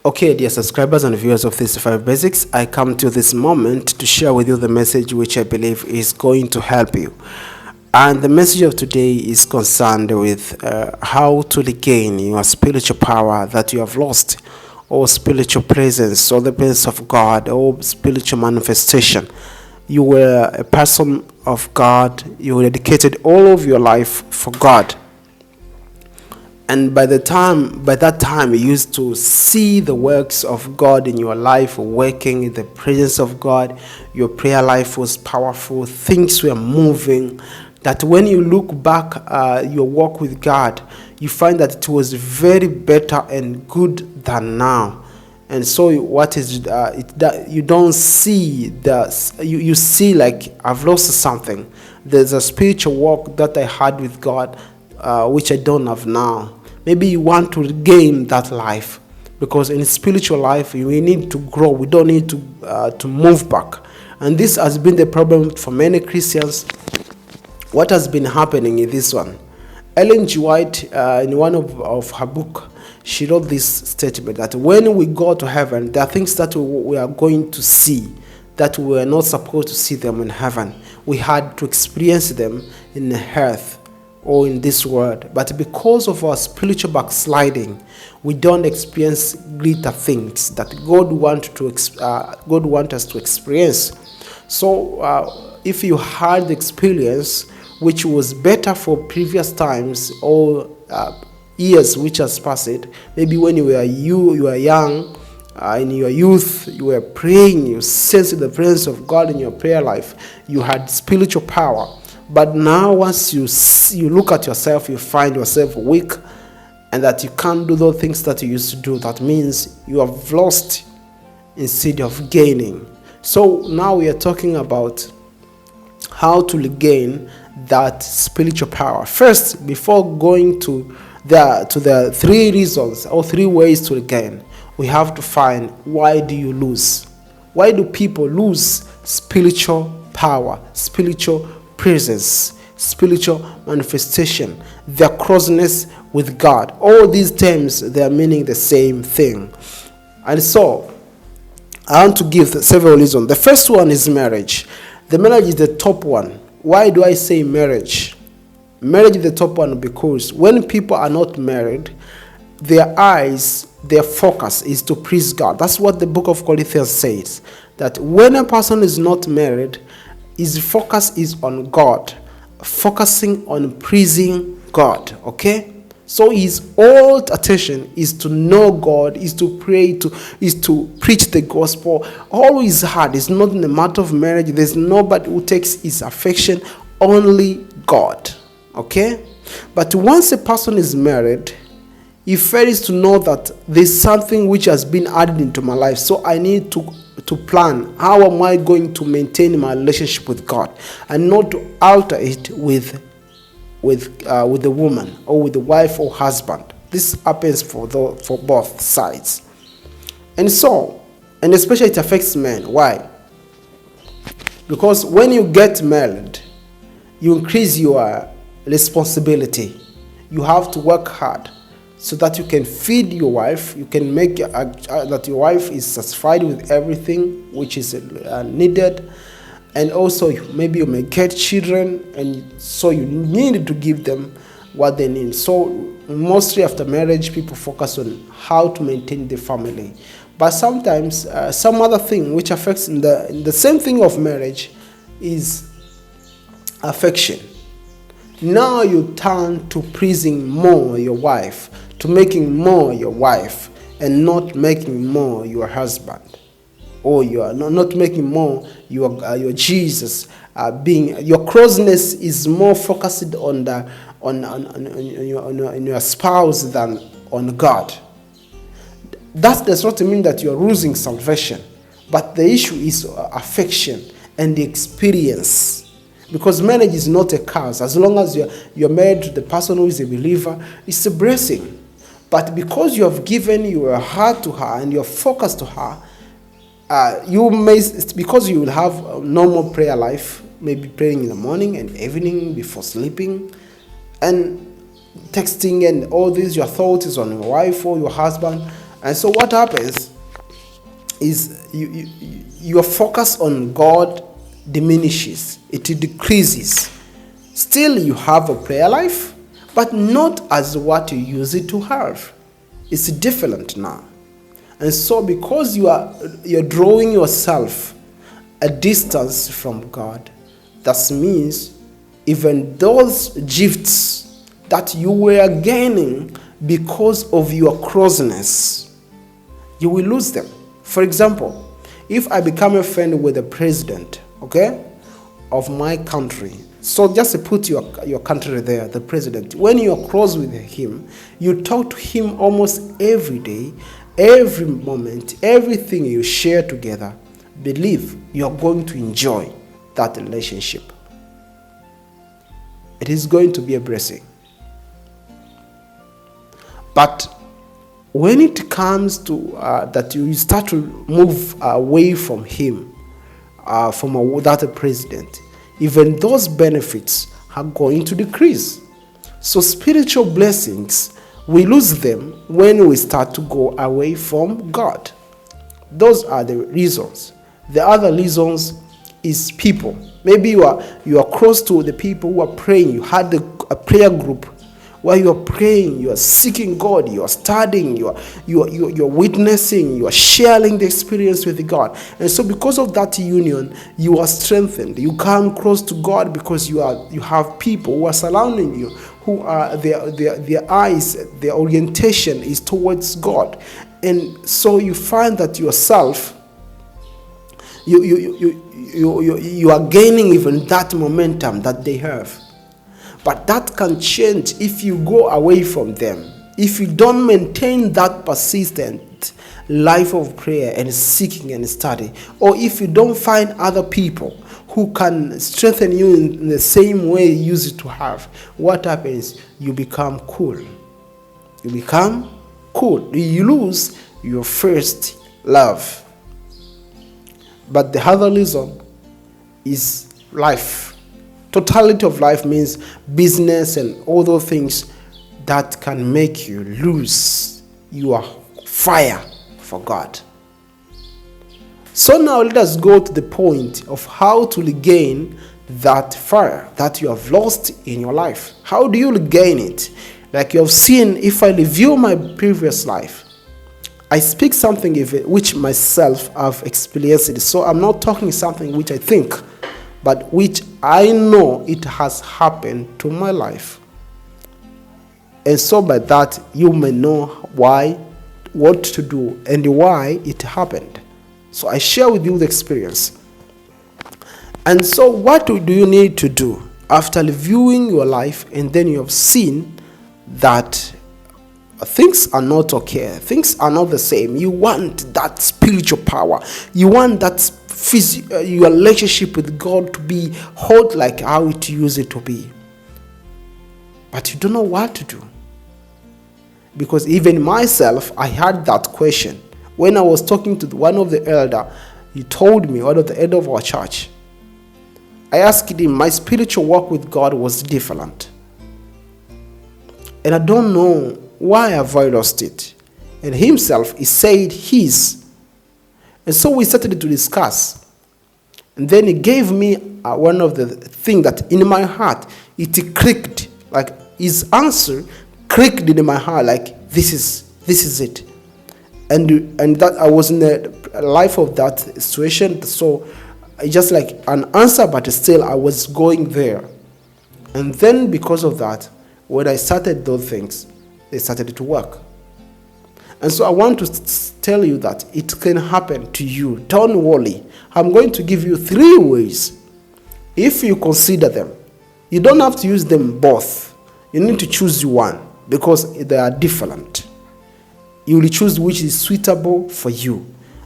Okay, dear subscribers and viewers of 365 Basics, I come to this moment to share with you the message which I believe is going to help you. And the message of today is concerned with how to regain your spiritual power that you have lost, or spiritual presence, or the presence of God, or spiritual manifestation. You were a person of God, you dedicated all of your life for God. And by that time, you used to see the works of God in your life working, in the presence of God. Your prayer life was powerful. Things were moving. That when you look back, your walk with God, you find that it was very better and good than now. And so, what is that you don't see you see like I've lost something. There's a spiritual walk that I had with God, which I don't have now. Maybe you want to regain that life, because in spiritual life we need to grow. We don't need to move back, and this has been the problem for many Christians. What has been happening in this one? Ellen G. White, in one of her book, she wrote this statement that when we go to heaven, there are things that we are going to see that we were not supposed to see them in heaven. We had to experience them in the earth or in this world, but because of our spiritual backsliding, we don't experience greater things that God wants us to experience. So, if you had the experience which was better for previous times or years which has passed, maybe when you were young, in your youth, you were praying, you sensed the presence of God in your prayer life, you had spiritual power. But now once you look at yourself, you find yourself weak and that you can't do those things that you used to do. That means you have lost instead of gaining. So now we are talking about how to regain that spiritual power. First, before going to the three reasons or three ways to regain, we have to find, why do you lose? Why do people lose spiritual power, spiritual presence, spiritual manifestation, their closeness with God? All these terms, they are meaning the same thing. And so I want to give several reasons. The first one is marriage. The marriage is the top one. Why do I say marriage? Marriage is the top one because when people are not married, their focus is to please God. That's what the book of Corinthians says, that when a person is not married, his focus is on God, focusing on pleasing God, okay? So his whole attention is to know God, is to pray, is to preach the gospel. All his heart is not in the matter of marriage. There's nobody who takes his affection, only God, okay? But once a person is married, he fails to know that there's something which has been added into my life. So I need to plan, how am I going to maintain my relationship with God and not to alter it with the woman or with the wife or husband. This happens for both sides. And especially it affects men. Why? Because when you get married, you increase your responsibility. You have to work hard so that you can feed your wife, you can make that your wife is satisfied with everything which is needed. And also, maybe you may get children, and so you need to give them what they need. So mostly after marriage, people focus on how to maintain the family. But sometimes some other thing which affects in the same thing of marriage is affection. Now you turn to pleasing more your wife, to making more your wife, and not making more your husband, or you are not making more your Jesus. Being your closeness is more focused on your spouse than on God. That does not mean that you are losing salvation, but the issue is affection and the experience. Because marriage is not a curse. As long as you're married to the person who is a believer, it's a blessing. But because you have given your heart to her and your focus to her, because you will have a normal prayer life, maybe praying in the morning and evening before sleeping, and texting and all this, your thoughts is on your wife or your husband, And so what happens is your focus on God diminishes, it decreases. Still you have a prayer life, but not as what you used it to have. It's different now. And so because you're drawing yourself a distance from God, that means even those gifts that you were gaining because of your closeness, you will lose them. For example, if I become a friend with the president, of my country, so just put your country there, the president. When you're close with him, you talk to him almost every day, every moment, everything you share together. Believe you're going to enjoy that relationship. It is going to be a blessing. But when it comes to that you start to move away from him, from that president, even those benefits are going to decrease. So spiritual blessings, we lose them when we start to go away from God. Those are the reasons. The other reasons is people. Maybe you are close to the people who are praying. You had a prayer group where you are praying, you are seeking God, you are studying, you are witnessing, you are sharing the experience with God. And so because of that union, you are strengthened. You come close to God because you have people who are surrounding you, who are their eyes, their orientation is towards God. And so you find that yourself, you are gaining even that momentum that they have. But that can change if you go away from them. If you don't maintain that persistent life of prayer and seeking and study, or if you don't find other people who can strengthen you in the same way you used to have, what happens? You become cool. You become cool. You lose your first love. But the other reason is life. Totality of life means business and all those things that can make you lose your fire for God. So now let us go to the point of how to regain that fire that you have lost in your life. How do you regain it? Like you have seen, if I review my previous life, I speak something which myself have experienced. So I'm not talking something which I think, but which I know it has happened to my life. And so by that, you may know what to do, and why it happened. So I share with you the experience. And so what do you need to do after reviewing your life, and then you have seen that things are not okay, things are not the same? You want that spiritual power, you want that your relationship with God to be hot like how it used to be, but you don't know what to do. Because even myself, I had that question when I was talking to one of the elder. He told me, one of the elder of our church, I asked him, my spiritual walk with God was different, and I don't know why have I lost it. And himself, he said his. And so we started to discuss. And then he gave me one of the things that in my heart, it clicked. Like his answer clicked in my heart, like this is it. And that I was in the life of that situation. So just like an answer, but still I was going there. And then because of that, when I started those things, they started to work. And so I want to tell you that it can happen to you. Don't worry. I'm going to give you 3 ways. If you consider them, you don't have to use them both. You need to choose one because they are different. You will choose which is suitable for you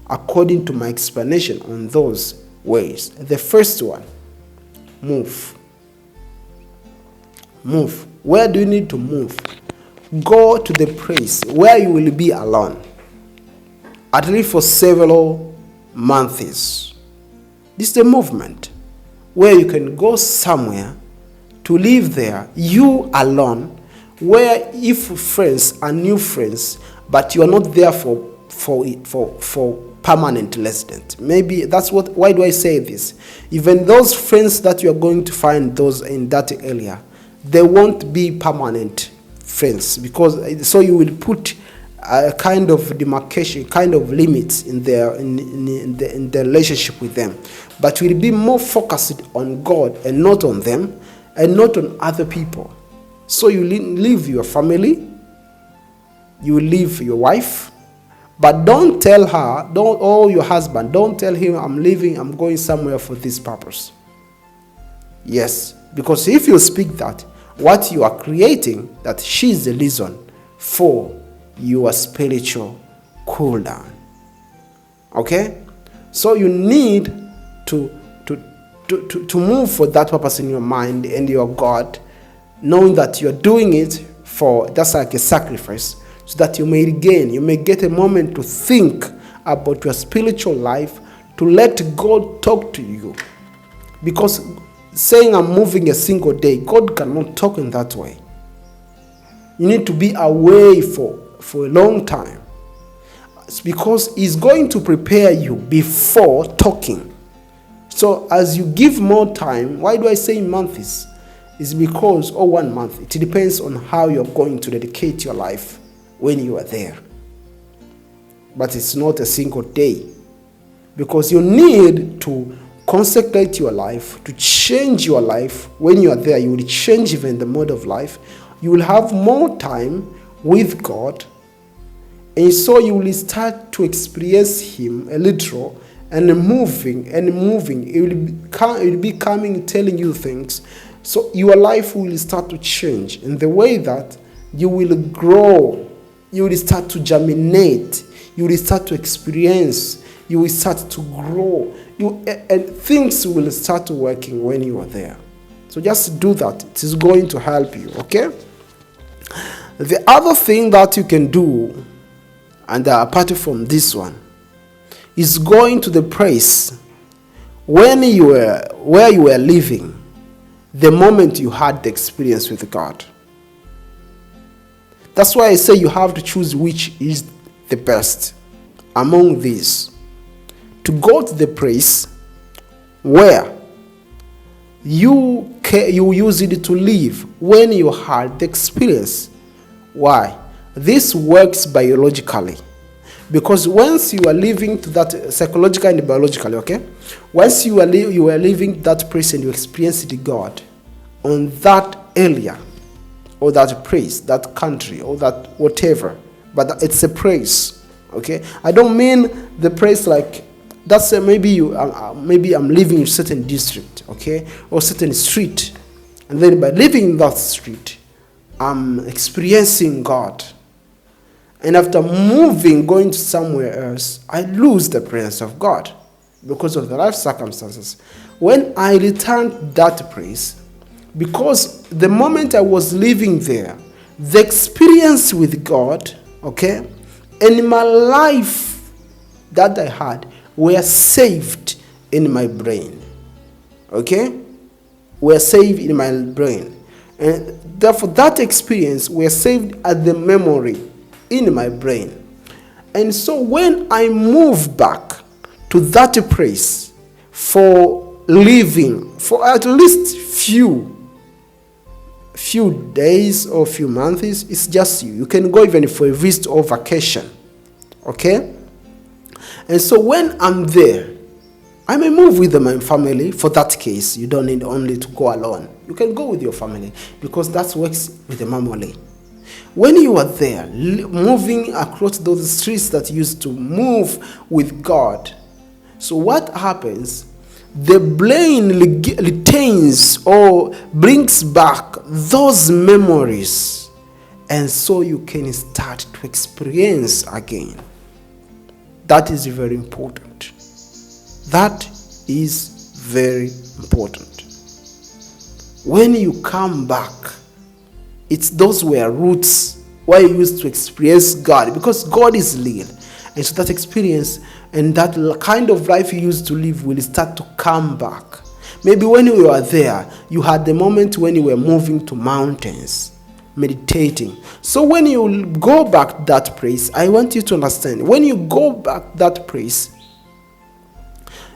according to my explanation on those ways. The first one, move. Move. Where do you need to move? Go to the place where you will be alone, at least for several months. This is the movement where you can go somewhere to live there, you alone, where if friends are new friends, but you are not there for permanent resident. Maybe that's what. Why do I say this? Even those friends that you are going to find those in that area, they won't be permanent friends, because so you will put a kind of demarcation, kind of limits in their in the relationship with them, but will be more focused on God and not on them and not on other people. So you leave your family, you leave your wife, but don't tell her, or your husband, don't tell him, I'm leaving, I'm going somewhere for this purpose. Yes, because if you speak that, what you are creating, that she is the reason for your spiritual cool down. Okay? So you need to move for that purpose in your mind and your God, knowing that you're doing it for, that's like a sacrifice, so that you may get a moment to think about your spiritual life, to let God talk to you. Because saying I'm moving a single day, God cannot talk in that way. You need to be away for a long time. It's because He's going to prepare you before talking. So as you give more time, why do I say months? It's because, 1 month, it depends on how you're going to dedicate your life when you are there. But it's not a single day. Because you need to consecrate your life, to change your life. When you are there, you will change even the mode of life. You will have more time with God, and so you will start to experience Him a little, and moving. It will be coming, telling you things. So your life will start to change in the way that you will grow. You will start to germinate. You will start to experience. You will start to grow. And things will start working when you are there. So just do that. It is going to help you, okay? The other thing that you can do, and apart from this one, is going to the place where you were living the moment you had the experience with God. That's why I say you have to choose which is the best among these. To go to the place where you use it to live when you had the experience. Why? This works biologically. Because once you are living to that psychologically and biologically, okay? Once you are living that place and you experience God on that area, or that place, that country, or that whatever, but it's a place, okay? I don't mean the place like, that's maybe I'm living in a certain district, okay, or certain street, and then by living in that street, I'm experiencing God. And after moving, going to somewhere else, I lose the presence of God because of the life circumstances. When I returned to that place, because the moment I was living there, the experience with God, okay, and my life that I had were saved in my brain, okay, were saved in my brain. And therefore that experience were saved as the memory in my brain. And so when I move back to that place for living for at least few days or few months, it's just you can go even for a visit or vacation, okay? And so when I'm there, I may move with my family. For that case, you don't need only to go alone. You can go with your family, because that works with the family. When you are there, moving across those streets that used to move with God, so what happens? The brain retains or brings back those memories, and so you can start to experience again. That is very important. That is very important. When you come back, it's those were roots where you used to experience God, because God is real. And so that experience and that kind of life you used to live will start to come back. Maybe when you were there, you had the moment when you were moving to mountains. meditating. So when you go back that place, I want you to understand, when you go back that place,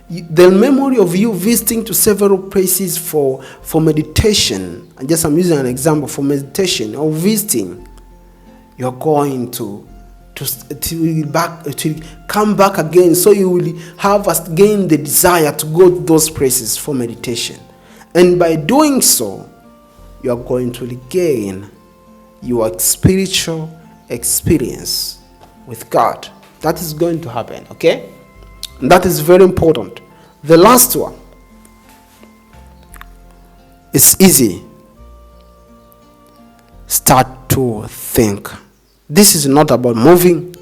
the memory of you visiting to several places for meditation, and just I'm using an example for meditation or visiting, you're going to come back again, so you will have again the desire to go to those places for meditation. And by doing so, you are going to regain your spiritual experience with God. That is going to happen, okay? And that is very important. The last one is easy. Start to think. This is not about moving.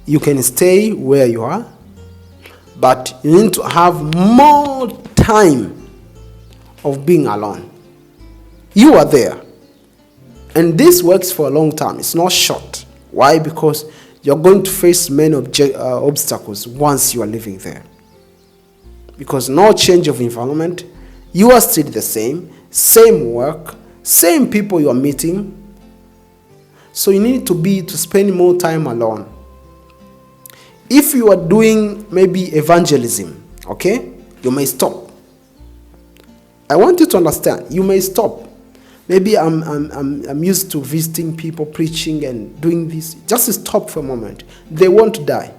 You can stay where you are, but you need to have more time of being alone. You are there. And this works for a long time. It's not short. Why? Because you're going to face many obstacles once you are living there. Because no change of environment, you are still the same work, same people you are meeting. So you need to spend more time alone. If you are doing maybe evangelism, okay, you may stop. I want you to understand, you may stop. Maybe I'm used to visiting people, preaching and doing this. Just stop for a moment. They won't die.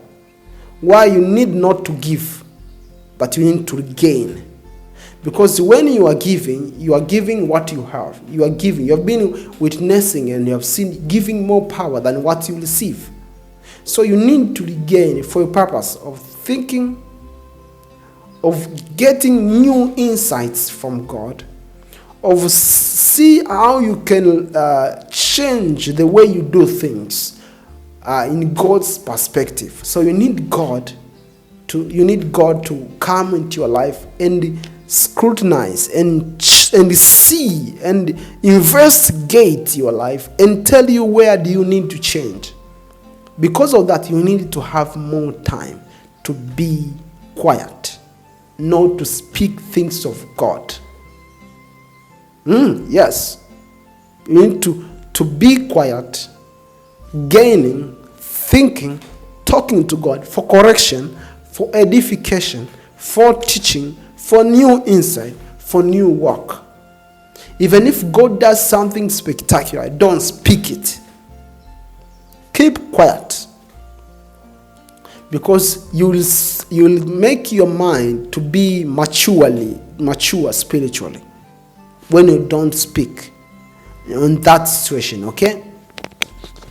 Why? You need not to give, but you need to gain. Because when you are giving what you have. You are giving. You have been witnessing and you have seen giving more power than what you receive. So you need to regain for a purpose of thinking, of getting new insights from God, of see how you can change the way you do things in God's perspective. So you need God to come into your life and scrutinize and see and investigate your life and tell you where do you need to change. Because of that, you need to have more time to be quiet, not to speak things of God. Yes, you need to be quiet, gaining, thinking, talking to God for correction, for edification, for teaching, for new insight, for new work. Even if God does something spectacular, don't speak it. Keep quiet. Because you'll make your mind to be mature spiritually when you don't speak in that situation, okay?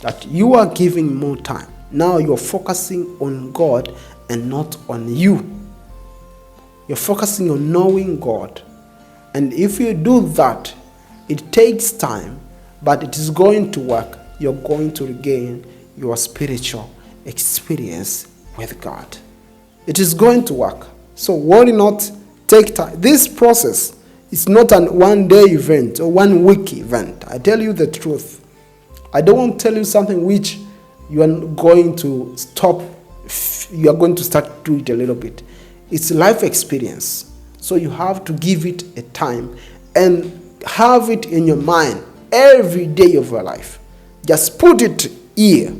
That you are giving more time. Now you're focusing on God and not on you. You're focusing on knowing God. And if you do that, it takes time, but it is going to work. You're going to regain your spiritual experience with God. It is going to work. So worry not, take time. This process is not an one-day event or one-week event. I tell you the truth. I don't want to tell you something which you are going to stop. You are going to start to do it a little bit. It's a life experience. So you have to give it a time and have it in your mind every day of your life. Just put it here,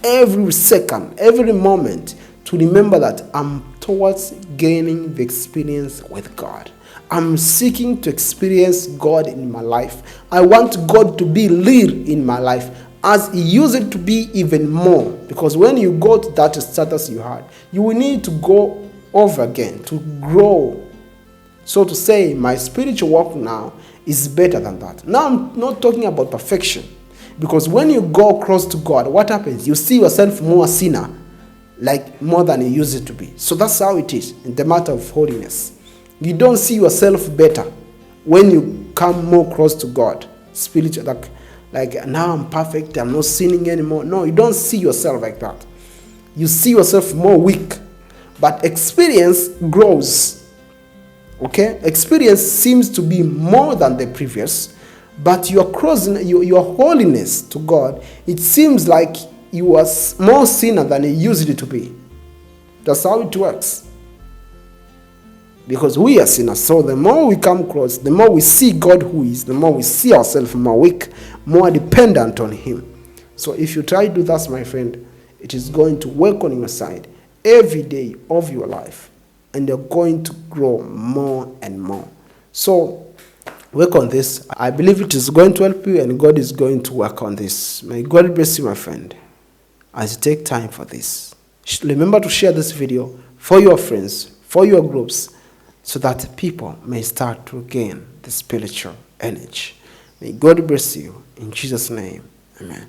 every second, every moment, to remember that I'm towards gaining the experience with God. I'm seeking to experience God in my life. I want God to be lead in my life as He used it to be even more. Because when you go to that status you had, you will need to go over again to grow. So to say, my spiritual walk now is better than that. Now I'm not talking about perfection. Because when you go close to God, what happens? You see yourself more a sinner, like more than you used it to be. So that's how it is in the matter of holiness. You don't see yourself better when you come more close to God. Spiritual, like now I'm perfect, I'm not sinning anymore. No, you don't see yourself like that. You see yourself more weak. But experience grows. Okay? Experience seems to be more than the previous. But your holiness to God, it seems like you are more sinner than you used it to be. That's how it works. Because we are sinners. So the more we come close, the more we see God who is, the more we see ourselves more weak, more dependent on him. So if you try to do that, my friend, it is going to work on your side every day of your life, and you're going to grow more and more. So work on this. I believe it is going to help you, and God is going to work on this. May God bless you, my friend, as you take time for this. Remember to share this video for your friends, for your groups, so that people may start to gain the spiritual energy. May God bless you. In Jesus' name, amen.